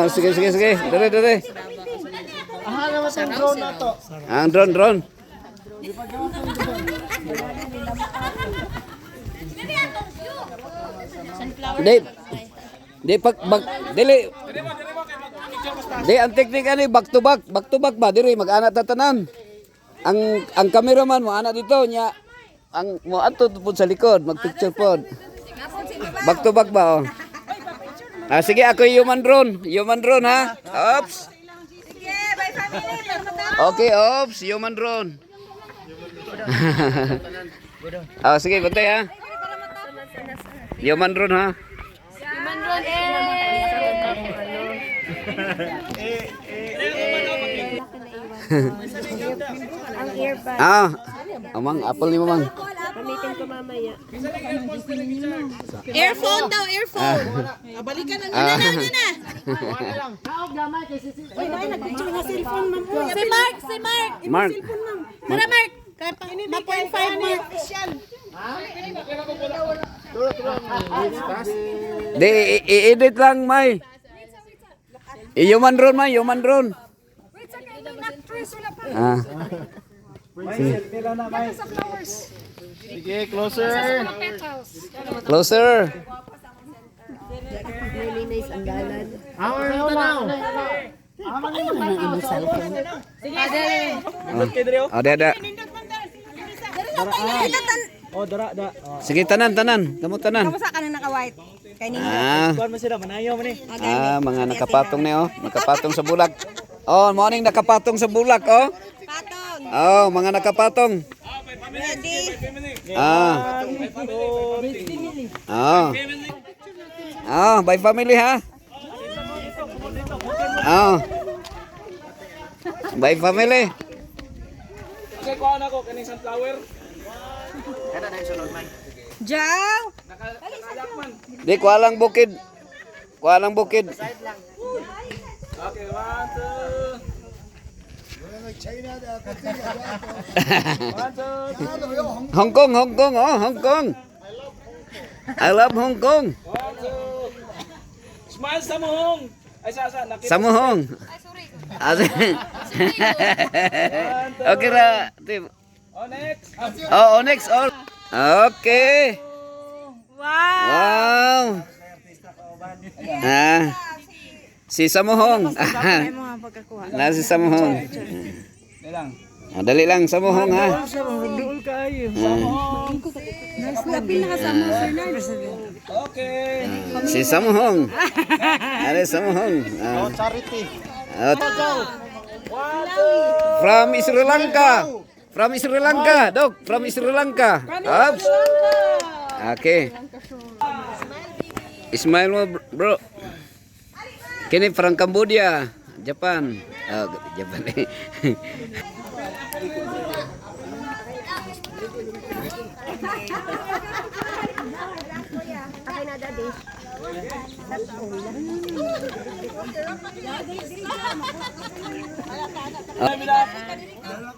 Sige, sige, sige. Dali, dali. Aha naman ang drone na to. Ang drone, drone. Di, di dili. Di, ang teknika ni back to back ba? Diri, mag-anak tatanan. Ang cameraman mo, anak dito, niya, ang mo ato po sa likod, mag-picture po. Back to back ba, oh? Sige, ako yung human drone, ha? Oops. Sige, bye family. Okay, oops, human drone. Sige, bantay, ha? Human drone, ha? Human drone, Ang earbud. Amang, apple ni mamang. Gamitin ko mamaya. Earphone daw, earphone. Balikan na na. Uy, may nag-picture na cellphone, ma'am. Si Mark. Mark. Tara, Mark. Ma.5 Mark. Di, i-edit lang, May. Human drone, May, human drone. Sige, closer. Closer. Nilinis ang galan. Hour now. Ada. Oh, dara. Sige, tanan. Kamu tanan. Kamusta ka na naka-white? Kay ninyo. Kuan mo sila, manayo man eh. Mga nakapatong ni, oh. Nakapatong sa bulak. Oh, morning nakapatong sa bulak, oh. Patong. Oh, mga nakapatong. Ready? By family, ha? By family. Okay, kuha na ko kaning sunflower. Jaw. Di, kuha lang bukid. Kuha lang bukid. Okay, 1, 2. Hong Kong, oh, Hong Kong. I love Hong Kong. 1, 2. Smile sa muhong. Ay, nakita. Sa Muhong. Okay ra. Oh, next. Oh, next. Oh. Okay. Wow. Wow. Si Samuhong. Na si Samuhong. Dali lang Samuhong, ha. Duol kayo. Lapil na kasama Okay. Si Samuhong. Ano Samuhong? Charity. From Sri Lanka. Dok. From Sri Lanka. Oops. Okay. Ismail mo, bro. Kini from Cambodia, Japan. Japan. Ay,